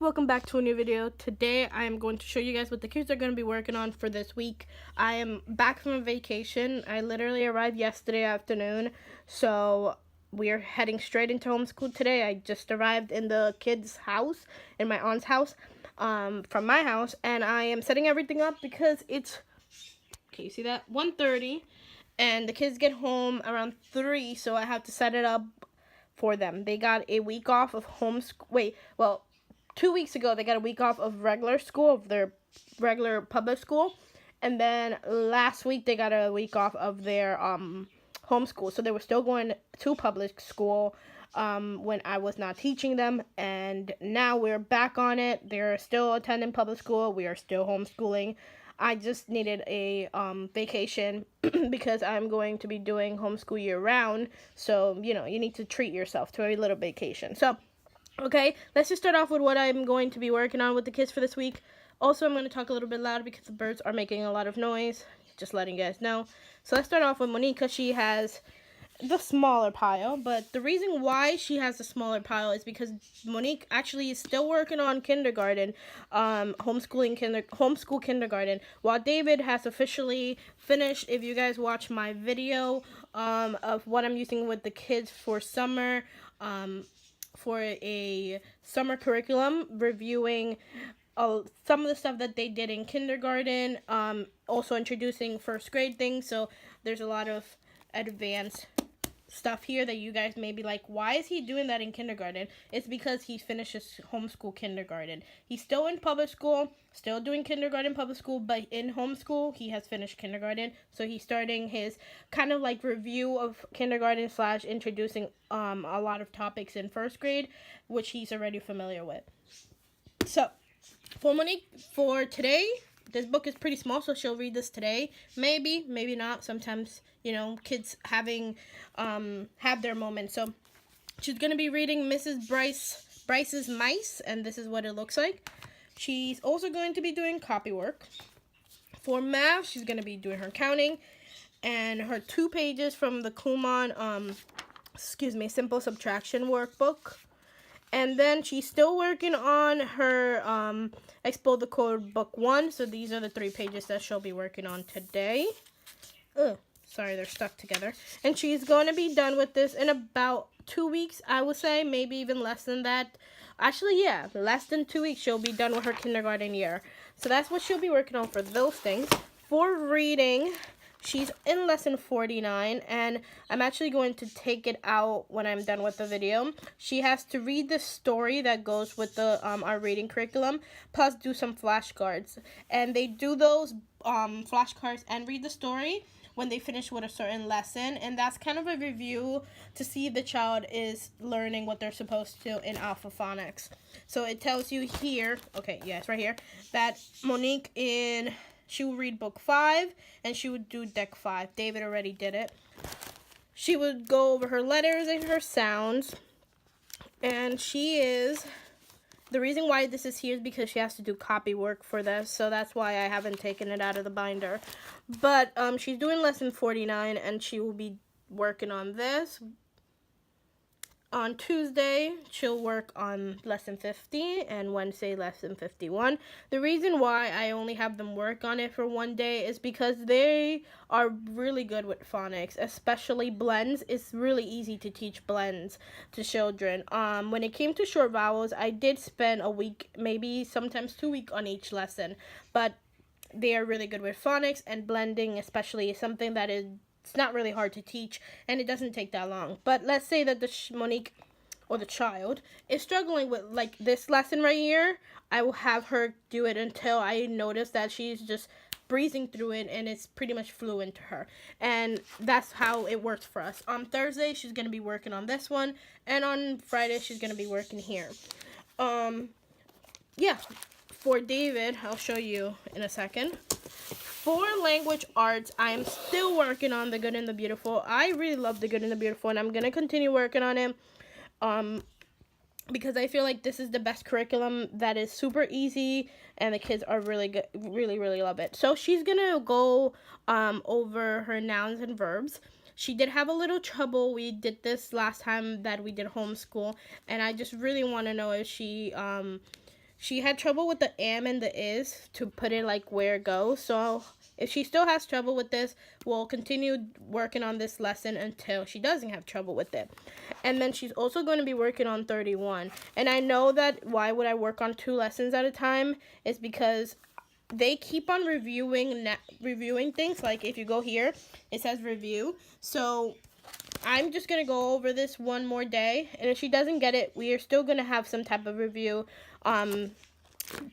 Welcome back to a new video. Today I am going to show you guys what the kids are going to be working on for this week. I am back from a vacation. I literally arrived yesterday afternoon, so we are heading straight into homeschool today. I just arrived in the kids' house, in my aunt's house, from my house, and I am setting everything up because it's, okay, you see that? 1:30, and the kids get home around 3, so I have to set it up for them. They got a week off of homeschool. 2 weeks ago, they got a week off of regular school, of their regular public school. And then last week, they got a week off of their homeschool. So they were still going to public school when I was not teaching them. And now we're back on it. They're still attending public school. We are still homeschooling. I just needed a vacation because I'm going to be doing homeschool year round. So, you need to treat yourself to a little vacation. So, okay, let's just start off with what I'm going to be working on with the kids for this week. Also, I'm going to talk a little bit louder because the birds are making a lot of noise. Just letting you guys know. So let's start off with Monique because she has the smaller pile. But the reason why she has the smaller pile is because Monique actually is still working on kindergarten, homeschool kindergarten, while David has officially finished. If you guys watch my video of what I'm using with the kids for summer, for a summer curriculum, reviewing some of the stuff that they did in kindergarten, also introducing first grade things. So there's a lot of advanced stuff here that you guys may be like, why is he doing that in kindergarten? It's because he finishes homeschool kindergarten. He's still in public school, still doing kindergarten public school, but in homeschool he has finished kindergarten. So he's starting his kind of like review of kindergarten / introducing a lot of topics in first grade, which he's already familiar with. So for Monique, for today, this book is pretty small, so she'll read this today. Maybe not. Sometimes, kids have their moments. So she's going to be reading Mrs. Bryce's Mice, and this is what it looks like. She's also going to be doing copy work. For math, she's going to be doing her counting and her 2 pages from the Kumon, Simple Subtraction workbook. And then she's still working on her Explode the Code Book 1. So these are the 3 pages that she'll be working on today. Ugh, sorry, they're stuck together. And she's going to be done with this in about 2 weeks, I would say. Maybe even less than that. Actually, yeah, less than 2 weeks she'll be done with her kindergarten year. So that's what she'll be working on for those things. For reading, she's in lesson 49, and I'm actually going to take it out when I'm done with the video. She has to read the story that goes with the our reading curriculum, plus do some flashcards. And they do those flashcards and read the story when they finish with a certain lesson, and that's kind of a review to see if the child is learning what they're supposed to in alpha phonics. So it tells you here, okay, yeah, it's right here, that Monique she will read book 5, and she would do deck 5. David already did it. She would go over her letters and her sounds. And the reason why this is here is because she has to do copy work for this. So that's why I haven't taken it out of the binder. But she's doing lesson 49, and she will be working on this. On Tuesday, she'll work on lesson 50, and Wednesday, lesson 51. The reason why I only have them work on it for one day is because they are really good with phonics, especially blends. It's really easy to teach blends to children. When it came to short vowels, I did spend a week, maybe sometimes 2 weeks on each lesson, but they are really good with phonics, and blending especially is something that it's not really hard to teach, and it doesn't take that long. But let's say that Monique, or the child, is struggling with, like, this lesson right here. I will have her do it until I notice that she's just breezing through it, and it's pretty much fluent to her. And that's how it works for us. On Thursday, she's going to be working on this one, and on Friday, she's going to be working here. Yeah, for David, I'll show you in a second. For language arts, I'm still working on The Good and the Beautiful. I really love The Good and the Beautiful, and I'm going to continue working on it because I feel like this is the best curriculum that is super easy, and the kids are really good, really love it. So she's going to go over her nouns and verbs. She did have a little trouble. We did this last time that we did homeschool, and I just really want to know if she she had trouble with the am and the is to put it like where it goes. So if she still has trouble with this, we'll continue working on this lesson until she doesn't have trouble with it. And then she's also going to be working on 31. And I know that why would I work on 2 lessons at a time is because they keep on reviewing things. Like if you go here, it says review. So I'm just going to go over this one more day. And if she doesn't get it, we are still going to have some type of review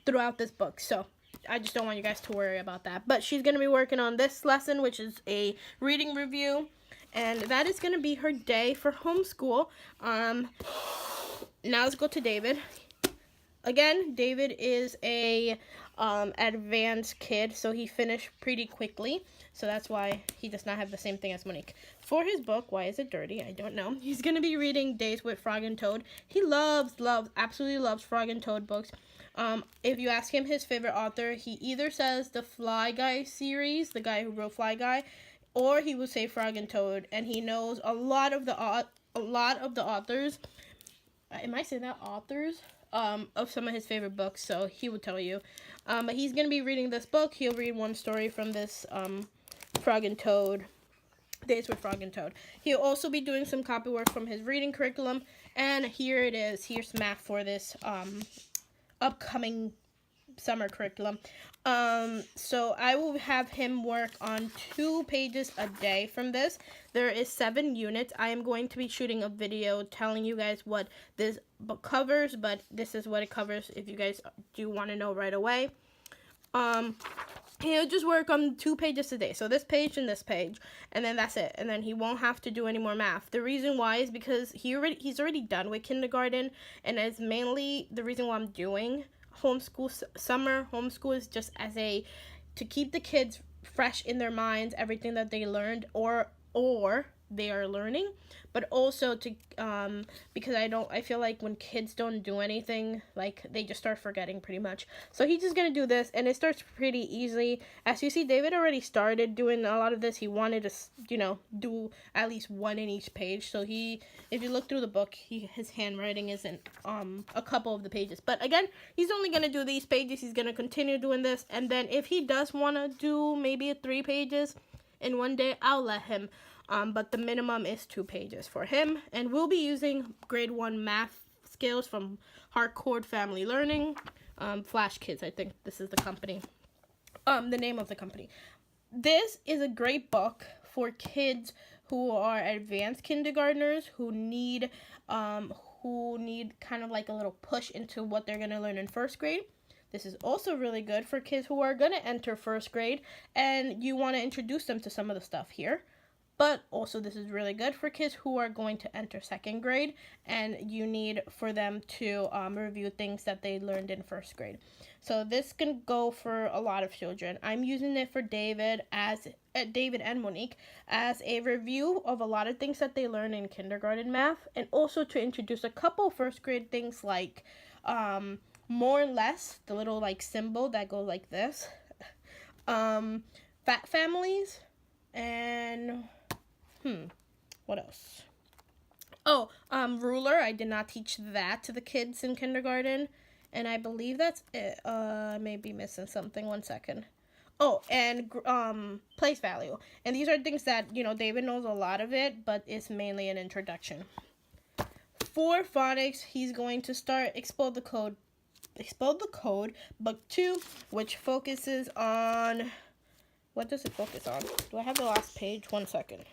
throughout this book. So I just don't want you guys to worry about that. But she's going to be working on this lesson, which is a reading review. And that is going to be her day for homeschool. Now let's go to David. Again, David is a advanced kid, so he finished pretty quickly. So that's why he does not have the same thing as Monique. For his book, why is it dirty? I don't know. He's going to be reading Days with Frog and Toad. He absolutely loves Frog and Toad books. If you ask him his favorite author, he either says the Fly Guy series, the guy who wrote Fly Guy, or he will say Frog and Toad. And he knows a lot of the authors. Am I saying that authors? Of some of his favorite books, so he will tell you. But he's going to be reading this book. He'll read one story from this Frog and Toad, Days with Frog and Toad. He'll also be doing some copy work from his reading curriculum. And here it is. Here's math for this upcoming summer curriculum. So I will have him work on 2 pages a day from this. There is 7 units. I am going to be shooting a video telling you guys what this book covers, but this is what it covers if you guys do want to know right away. He'll just work on 2 pages a day. So this page and this page, and then that's it. And then he won't have to do any more math. The reason why is because he's already done with kindergarten, and it's mainly the reason why I'm doing summer homeschool is just as to keep the kids fresh in their minds, everything that they learned or they are learning, but also to because I feel like when kids don't do anything, like they just start forgetting pretty much. So he's just gonna do this, and it starts pretty easily. As you see, David already started doing a lot of this. He wanted to do at least 1 in each page. So if you look through the book, his handwriting isn't a couple of the pages. But again, he's only gonna do these pages. He's gonna continue doing this, and then if he does want to do maybe 3 pages in one day, I'll let him. But the minimum is 2 pages for him. And we'll be using grade 1 math skills from Hardcore Family Learning. Flash Kids, I think this is the company. The name of the company. This is a great book for kids who are advanced kindergartners who need kind of like a little push into what they're going to learn in 1st grade. This is also really good for kids who are going to enter 1st grade and you want to introduce them to some of the stuff here. But also this is really good for kids who are going to enter 2nd grade and you need for them to review things that they learned in 1st grade. So this can go for a lot of children. I'm using it for David and Monique as a review of a lot of things that they learn in kindergarten math, and also to introduce a couple 1st grade things like more or less, the little like symbol that goes like this, fat families, and what else? Oh, ruler. I did not teach that to the kids in kindergarten, and I believe that's it. I may be missing something. 1 second. Oh, and place value. And these are things that, David knows a lot of it, but it's mainly an introduction. For phonics, he's going to start Explode the Code, book 2, which focuses on, what does it focus on? Do I have the last page? 1 second.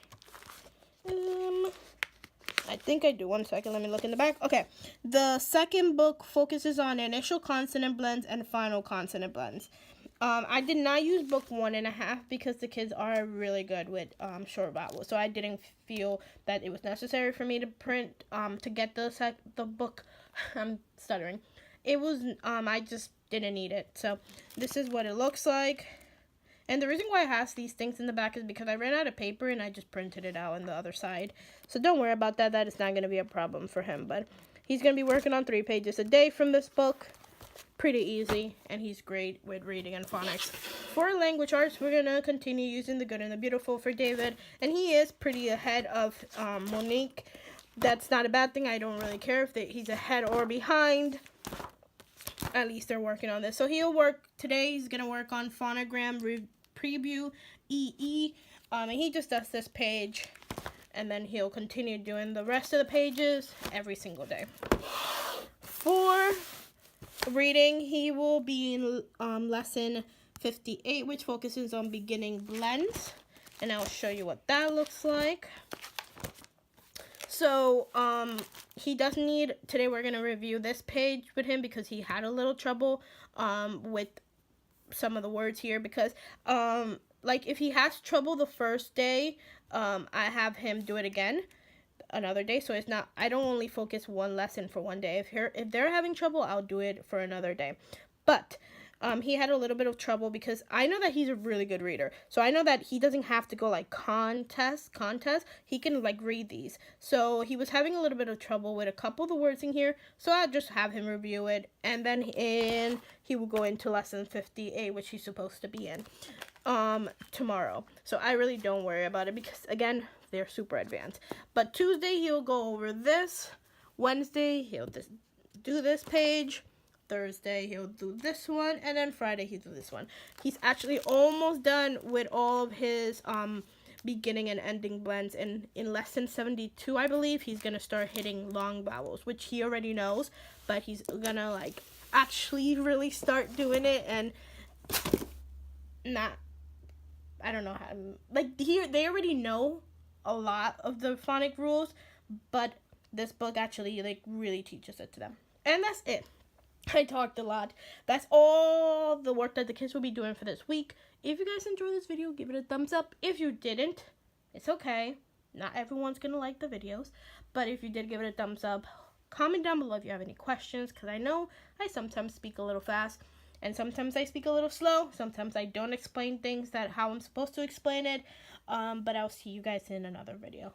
I think I do. 1 second. Let me look in the back. Okay. The 2nd book focuses on initial consonant blends and final consonant blends. I did not use book 1.5 because the kids are really good with short vowels. So I didn't feel that it was necessary for me to print to get the book. I'm stuttering. It was I just didn't need it. So this is what it looks like. And the reason why it has these things in the back is because I ran out of paper and I just printed it out on the other side. So don't worry about that. That is not going to be a problem for him. But he's going to be working on 3 pages a day from this book. Pretty easy. And he's great with reading and phonics. For language arts, we're going to continue using the good and the beautiful for David. And he is pretty ahead of Monique. That's not a bad thing. I don't really care if he's ahead or behind. at least they're working on this. So he'll work today. He's gonna work on phonogram preview EE, and he just does this page, and then he'll continue doing the rest of the pages every single day. For reading, he will be in lesson 58, which focuses on beginning blends, and I'll show you what that looks like. So he does need, today we're going to review this page with him because he had a little trouble with some of the words here, because like if he has trouble the first day, I have him do it again another day. So it's not, I don't only focus one lesson for one day. If they're having trouble, I'll do it for another day. But he had a little bit of trouble because I know that he's a really good reader. So I know that he doesn't have to go like contest. He can like read these. So he was having a little bit of trouble with a couple of the words in here. So I'll just have him review it. And then he will go into lesson 58, which he's supposed to be in tomorrow. So I really don't worry about it because, again, they're super advanced. But Tuesday, he'll go over this. Wednesday, he'll just do this page. Thursday, he'll do this one. And then Friday, he'll do this one. He's actually almost done with all of his beginning and ending blends. And in lesson 72, I believe, he's going to start hitting long vowels, which he already knows. But he's going to, like, actually really start doing it and not, I don't know how, like, here, they already know a lot of the phonic rules, but this book actually, like, really teaches it to them. And that's it. I talked a lot. That's all the work that the kids will be doing for this week. If you guys enjoyed this video, give it a thumbs up. If you didn't, it's okay. Not everyone's gonna like the videos, but if you did, give it a thumbs up. Comment down below if you have any questions, because I know I sometimes speak a little fast, and sometimes I speak a little slow. Sometimes I don't explain things how I'm supposed to explain it, but I'll see you guys in another video.